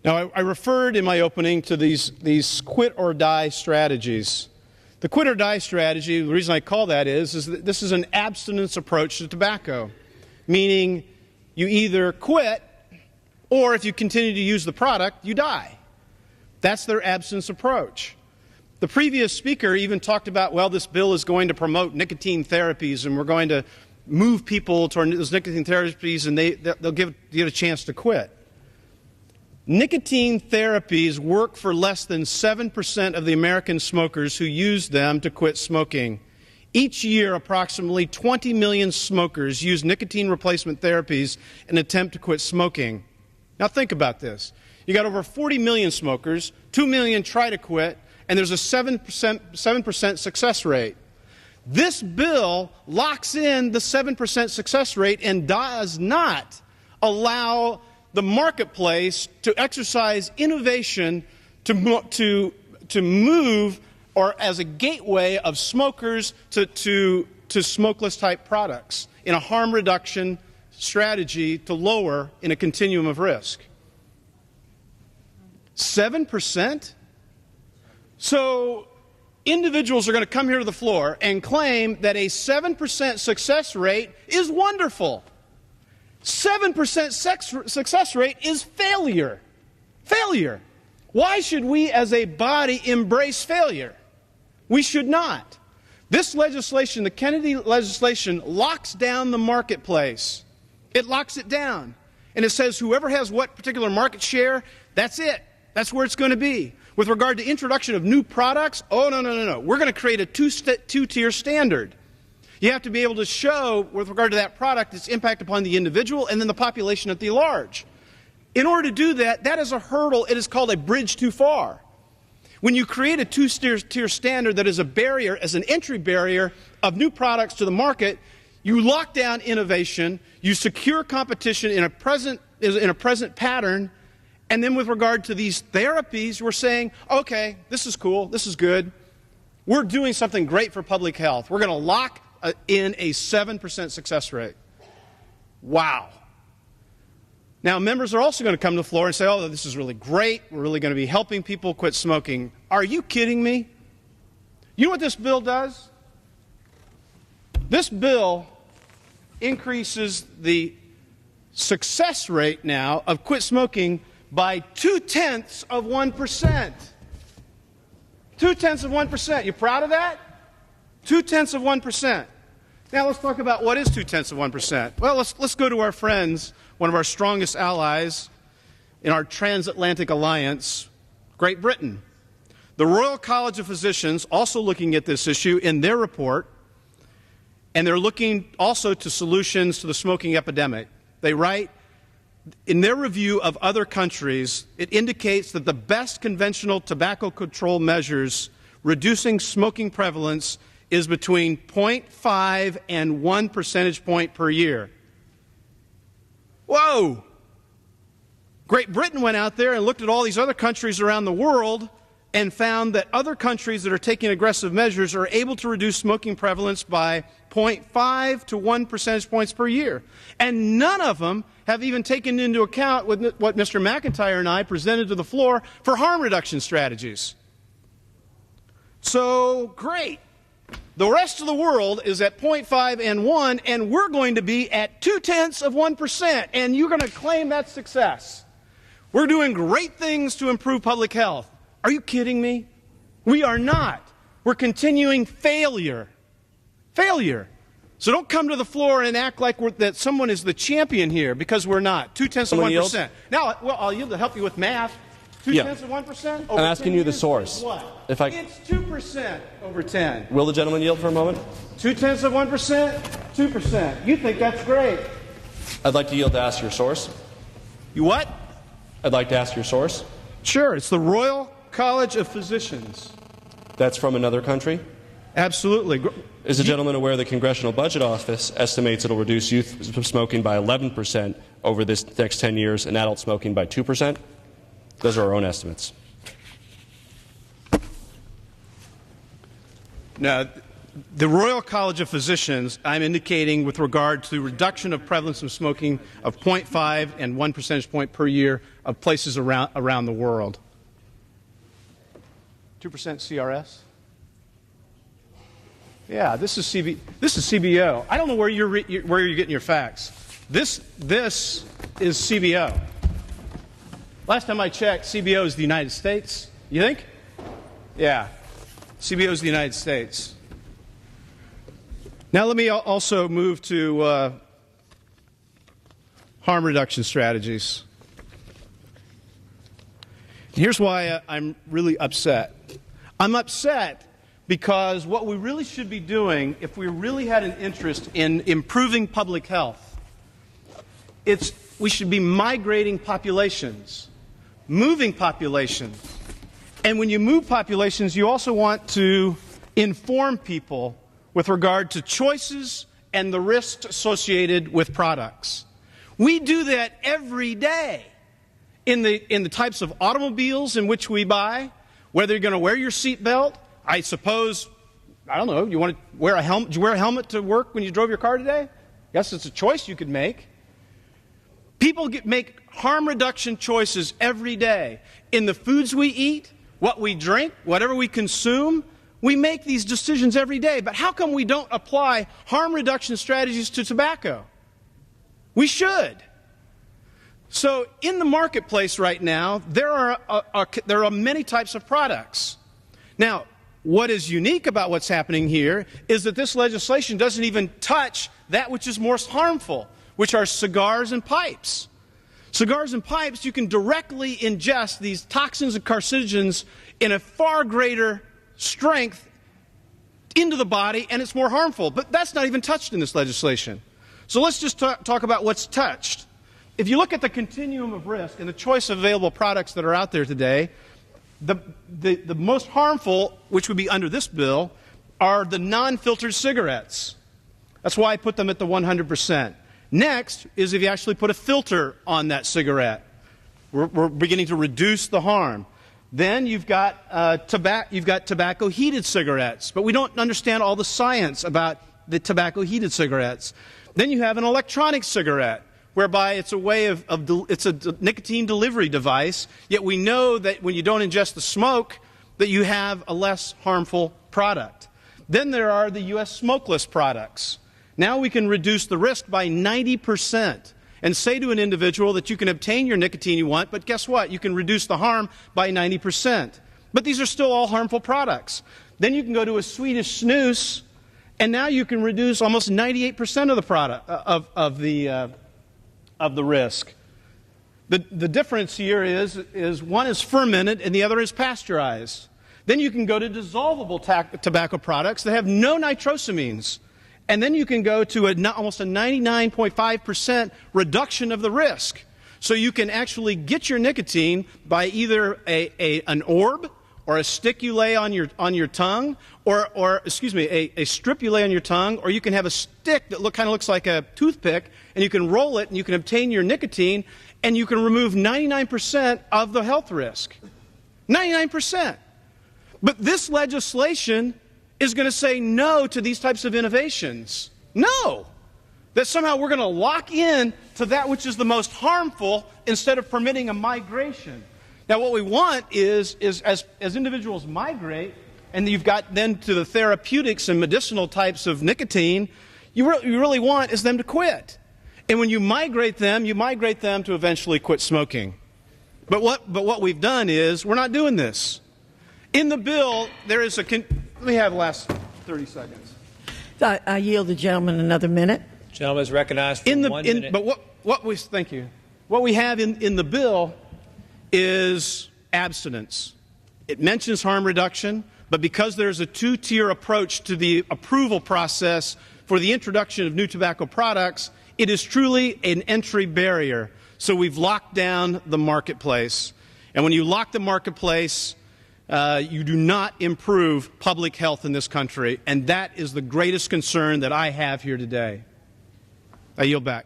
Now, I referred in my opening to these quit or die strategies. The quit or die strategy, the reason I call that is that this is an abstinence approach to tobacco, meaning you either quit or if you continue to use the product, you die. That's their abstinence approach. The previous speaker even talked about, well, this bill is going to promote nicotine therapies and we're going to move people toward those nicotine therapies and they'll get a chance to quit. Nicotine therapies work for less than 7% of the American smokers who use them to quit smoking. Each year, approximately 20 million smokers use nicotine replacement therapies in an attempt to quit smoking. Now think about this. You got over 40 million smokers, 2 million try to quit, and there's a 7% success rate. This bill locks in the 7% success rate and does not allow the marketplace to exercise innovation to move or as a gateway of smokers to smokeless type products in a harm reduction strategy to lower in a continuum of risk. 7%? So individuals are going to come here to the floor and claim that a 7% success rate is wonderful. 7% success rate is failure. Failure. Why should we as a body embrace failure? We should not. This legislation, the Kennedy legislation, locks down the marketplace. It locks it down. And it says whoever has what particular market share, that's it. That's where it's going to be. With regard to introduction of new products, oh, no. We're going to create a two-tier standard. You have to be able to show, with regard to that product, its impact upon the individual and then the population at the large. In order to do that, that is a hurdle. It is called a bridge too far. When you create a two-tier standard that is a barrier, as an entry barrier of new products to the market, you lock down innovation, you secure competition in a present pattern, and then with regard to these therapies, we're saying, okay, this is cool, this is good. We're doing something great for public health. We're going to lock in a 7% success rate. Wow. Now, members are also going to come to the floor and say, oh, this is really great. We're really going to be helping people quit smoking. Are you kidding me? You know what this bill does? This bill increases the success rate now of quit smoking by 0.2%. 0.2%. You proud of that? 0.2%. Now let's talk about what is 0.2%. Well, let's go to our friends, one of our strongest allies in our transatlantic alliance, Great Britain. The Royal College of Physicians also looking at this issue in their report, and they're looking also to solutions to the smoking epidemic. They write, in their review of other countries, it indicates that the best conventional tobacco control measures reducing smoking prevalence is between 0.5 and 1 percentage point per year. Whoa! Great Britain went out there and looked at all these other countries around the world and found that other countries that are taking aggressive measures are able to reduce smoking prevalence by 0.5 to 1 percentage points per year. And none of them have even taken into account what Mr. McIntyre and I presented to the floor for harm reduction strategies. So, great. The rest of the world is at 0.5 and 1, and we're going to be at 0.2%, and you're going to claim that success. We're doing great things to improve public health. Are you kidding me? We are not. We're continuing failure. Failure. So don't come to the floor and act like that someone is the champion here, because we're not. 0.2%. Now, well, I'll yield to help you with math. 0.2%? I'm asking you the source. What? It's 2% over 10. Will the gentleman yield for a moment? 0.2%? 2%. You think that's great. I'd like to yield to ask your source. You what? I'd like to ask your source. Sure. It's the Royal College of Physicians. That's from another country? Absolutely. Is the gentleman aware the Congressional Budget Office estimates it will reduce youth smoking by 11% over this next 10 years and adult smoking by 2%? Those are our own estimates. Now, the Royal College of Physicians, I'm indicating with regard to reduction of prevalence of smoking of 0.5 and 1 percentage point per year of places around the world. 2% CRS? Yeah, this is CBO. I don't know where you're getting your facts. This is CBO. Last time I checked, CBO is the United States. You think? Yeah. CBO is the United States. Now let me also move to harm reduction strategies. Here's why I'm really upset. I'm upset because what we really should be doing, if we really had an interest in improving public health, we should be migrating populations, moving populations. And when you move populations, you also want to inform people with regard to choices and the risks associated with products. We do that every day in the types of automobiles in which we buy, whether you're going to wear your seatbelt. I suppose, I don't know, you want to wear a helmet? Did you wear a helmet to work when you drove your car today? Yes, it's a choice you could make. People make harm reduction choices every day. In the foods we eat, what we drink, whatever we consume, we make these decisions every day. But how come we don't apply harm reduction strategies to tobacco? We should. So in the marketplace right now, there are many types of products. Now, what is unique about what's happening here is that this legislation doesn't even touch that which is most harmful, which are cigars and pipes. Cigars and pipes, you can directly ingest these toxins and carcinogens in a far greater strength into the body, and it's more harmful. But that's not even touched in this legislation. So let's just talk about what's touched. If you look at the continuum of risk and the choice of available products that are out there today, the most harmful, which would be under this bill, are the non-filtered cigarettes. That's why I put them at the 100%. Next is if you actually put a filter on that cigarette. We're beginning to reduce the harm. Then you've got tobacco-heated cigarettes, but we don't understand all the science about the tobacco-heated cigarettes. Then you have an electronic cigarette, whereby it's a way it's a nicotine delivery device, yet we know that when you don't ingest the smoke, that you have a less harmful product. Then there are the U.S. smokeless products. Now we can reduce the risk by 90% and say to an individual that you can obtain your nicotine you want, but guess what? You can reduce the harm by 90%. But these are still all harmful products. Then you can go to a Swedish snus, and now you can reduce almost 98% of the product of the risk. The difference here is one is fermented and the other is pasteurized. Then you can go to dissolvable tobacco products that have no nitrosamines. And then you can go to almost a 99.5% reduction of the risk. So you can actually get your nicotine by either an orb or a stick you lay on your tongue, or a strip you lay on your tongue, or you can have a stick that kind of looks like a toothpick, and you can roll it and you can obtain your nicotine, and you can remove 99% of the health risk. 99%. But this legislation is going to say no to these types of innovations. No. That somehow we're going to lock in to that which is the most harmful instead of permitting a migration. Now what we want is as individuals migrate, and you've got then to the therapeutics and medicinal types of nicotine, you really want is them to quit. And when you migrate them to eventually quit smoking. But what we've done is we're not doing this. In the bill, there is let me have the last 30 seconds. I yield the gentleman another minute. The gentleman is recognized for 1 minute. But thank you. What we have in the bill is abstinence. It mentions harm reduction, but because there's a two-tier approach to the approval process for the introduction of new tobacco products, it is truly an entry barrier. So we've locked down the marketplace. And when you lock the marketplace, you do not improve public health in this country, and that is the greatest concern that I have here today. I yield back.